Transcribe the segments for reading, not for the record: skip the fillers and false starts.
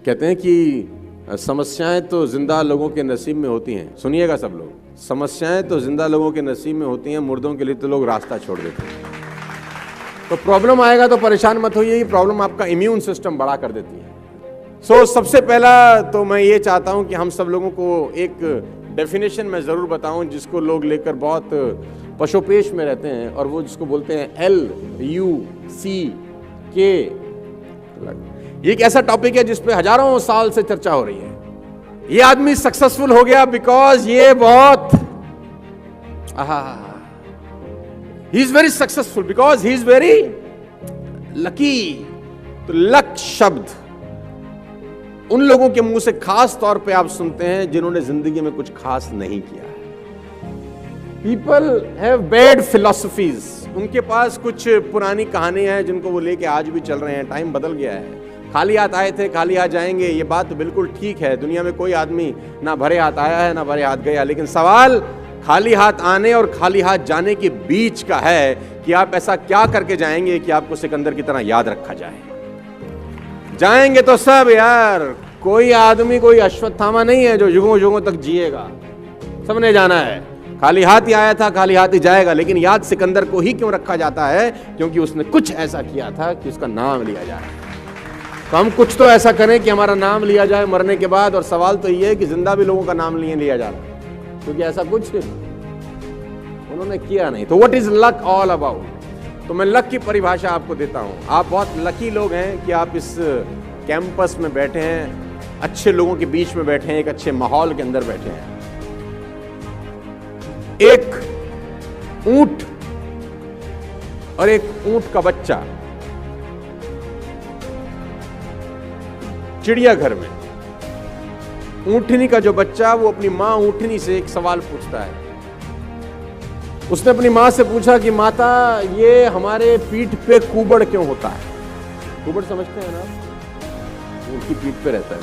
कहते हैं कि समस्याएं तो जिंदा लोगों के नसीब में होती हैं। सुनिएगा सब लोग, समस्याएं तो जिंदा लोगों के नसीब में होती हैं, मुर्दों के लिए तो लोग रास्ता छोड़ देते हैं। तो प्रॉब्लम आएगा तो परेशान मत होइए, ये प्रॉब्लम आपका इम्यून सिस्टम बड़ा कर देती है। सबसे पहला तो मैं ये चाहता हूं कि हम सब लोगों को एक डेफिनेशन मैं ज़रूर बताऊं जिसको लोग लेकर बहुत पशोपेश में रहते हैं, और वो जिसको बोलते हैं LUCK। ये एक ऐसा टॉपिक है जिस पे हजारों साल से चर्चा हो रही है। ये आदमी सक्सेसफुल हो गया बिकॉज ये बहुत he is very successful because he is very lucky. तो लक शब्द उन लोगों के मुंह से खास तौर पे आप सुनते हैं जिन्होंने जिंदगी में कुछ खास नहीं किया है। पीपल हैव बैड फिलॉसफीज, उनके पास कुछ पुरानी कहानियां हैं जिनको वो लेके आज भी चल रहे हैं। टाइम बदल गया है, खाली हाथ आए थे खाली हाथ जाएंगे, ये बात तो बिल्कुल ठीक है। दुनिया में कोई आदमी ना भरे हाथ आया है ना भरे हाथ गया, लेकिन सवाल खाली हाथ आने और खाली हाथ जाने के बीच का है कि आप ऐसा क्या करके जाएंगे कि आपको सिकंदर की तरह याद रखा जाए। जाएंगे तो सब यार, कोई आदमी कोई अश्वत्थामा नहीं है जो युगों युगों तक जिएगा, सबने जाना है। खाली हाथ ही आया था खाली हाथ ही जाएगा, लेकिन याद सिकंदर को ही क्यों रखा जाता है? क्योंकि उसने कुछ ऐसा किया था कि उसका नाम लिया जाए। तो हम कुछ तो ऐसा करें कि हमारा नाम लिया जाए मरने के बाद। और सवाल तो ये है कि जिंदा भी लोगों का नाम लिया जा रहा है, क्योंकि ऐसा कुछ उन्होंने किया नहीं। तो what is luck all about? तो मैं लक की परिभाषा आपको देता हूं। आप बहुत लकी लोग हैं कि आप इस कैंपस में बैठे हैं, अच्छे लोगों के बीच में बैठे हैं, एक अच्छे माहौल के अंदर बैठे हैं। एक ऊंट और एक ऊंट का बच्चा चिड़ियाघर में, ऊंटनी का जो बच्चा वो अपनी मां ऊंटनी से एक सवाल पूछता है। उसने अपनी मां से पूछा कि माता, ये हमारे पीठ पे कुबड़ क्यों होता है? कुबड़ समझते हैं ना, उनकी पीठ पे रहता है।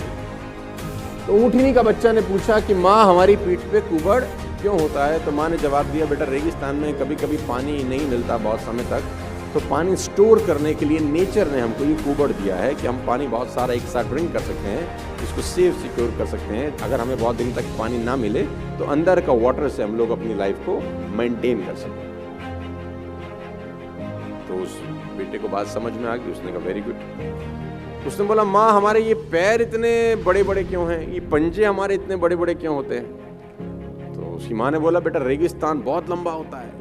तो ऊंटनी का बच्चा ने पूछा कि मां, हमारी पीठ पे कुबड़ क्यों होता है? तो मां ने जवाब दिया, बेटा रेगिस्तान में कभी कभी पानी नहीं मिलता बहुत समय तक, तो पानी स्टोर करने के लिए नेचर ने हमको ये कुबड़ दिया है कि हम पानी बहुत सारा एक साथ ड्रिंक कर सकते हैं, इसको सेफ सिक्योर कर सकते हैं। अगर हमें बहुत दिन तक पानी ना मिले तो अंदर का वाटर से हम लोग अपनी लाइफ को मेंटेन कर सकते हैं। तो उस बेटे को बात समझ में आ गई, उसने कहा वेरी गुड। उसने बोला, माँ हमारे ये पैर इतने बड़े बड़े क्यों हैं, ये पंजे हमारे इतने बड़े बड़े क्यों होते हैं? तो उसकी माँ ने बोला, बेटा रेगिस्तान बहुत लंबा होता है,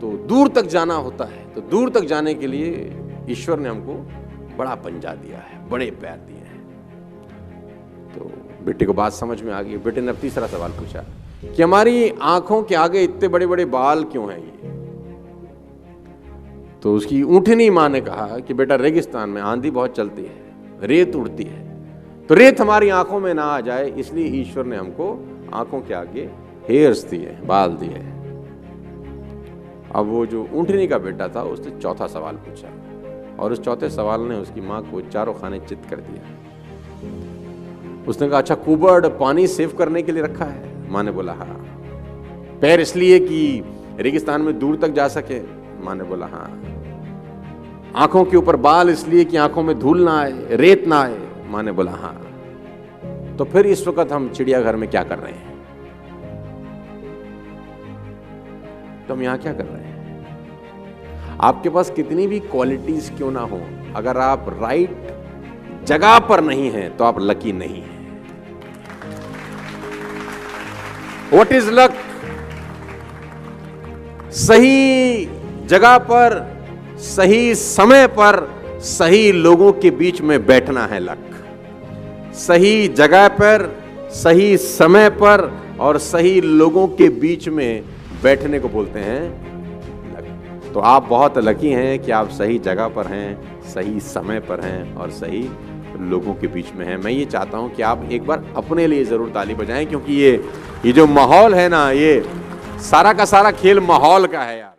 तो दूर तक जाना होता है, तो दूर तक जाने के लिए ईश्वर ने हमको बड़ा पंजा दिया है, बड़े पैर दिए हैं। तो बेटे को बात समझ में आ गई। बेटे ने अब तीसरा सवाल पूछा कि हमारी आंखों के आगे इतने बड़े बड़े बाल क्यों हैं ये? तो उसकी ऊंटनी मां ने कहा कि बेटा रेगिस्तान में आंधी बहुत चलती है, रेत उड़ती है, तो रेत हमारी आंखों में ना आ जाए, इसलिए ईश्वर ने हमको आंखों के आगे हेयर्स दिए, बाल दिए। अब वो जो ऊंटनी का बेटा था उसने चौथा सवाल पूछा, और उस चौथे सवाल ने उसकी माँ को चारों खाने चित कर दिया। उसने कहा, अच्छा कुबड़ पानी सेव करने के लिए रखा है? माँ ने बोला हाँ। पैर इसलिए कि रेगिस्तान में दूर तक जा सके? माँ ने बोला हाँ। आंखों के ऊपर बाल इसलिए कि आंखों में धूल ना आए, रेत ना आए? माँ ने बोला हाँ। तो फिर इस वक्त हम चिड़ियाघर में क्या कर रहे हैं? तो हम यहां क्या कर रहे हैं? आपके पास कितनी भी क्वालिटीज क्यों ना हो, अगर आप राइट जगह पर नहीं हैं तो आप लकी नहीं हैं। What is luck? सही जगह पर सही समय पर सही लोगों के बीच में बैठना है लक। सही जगह पर सही समय पर और सही लोगों के बीच में बैठने को बोलते हैं लक। तो आप बहुत लकी हैं कि आप सही जगह पर हैं, सही समय पर हैं और सही लोगों के बीच में हैं। मैं ये चाहता हूं कि आप एक बार अपने लिए जरूर ताली बजाएं, क्योंकि ये जो माहौल है ना, ये सारा का सारा खेल माहौल का है यार।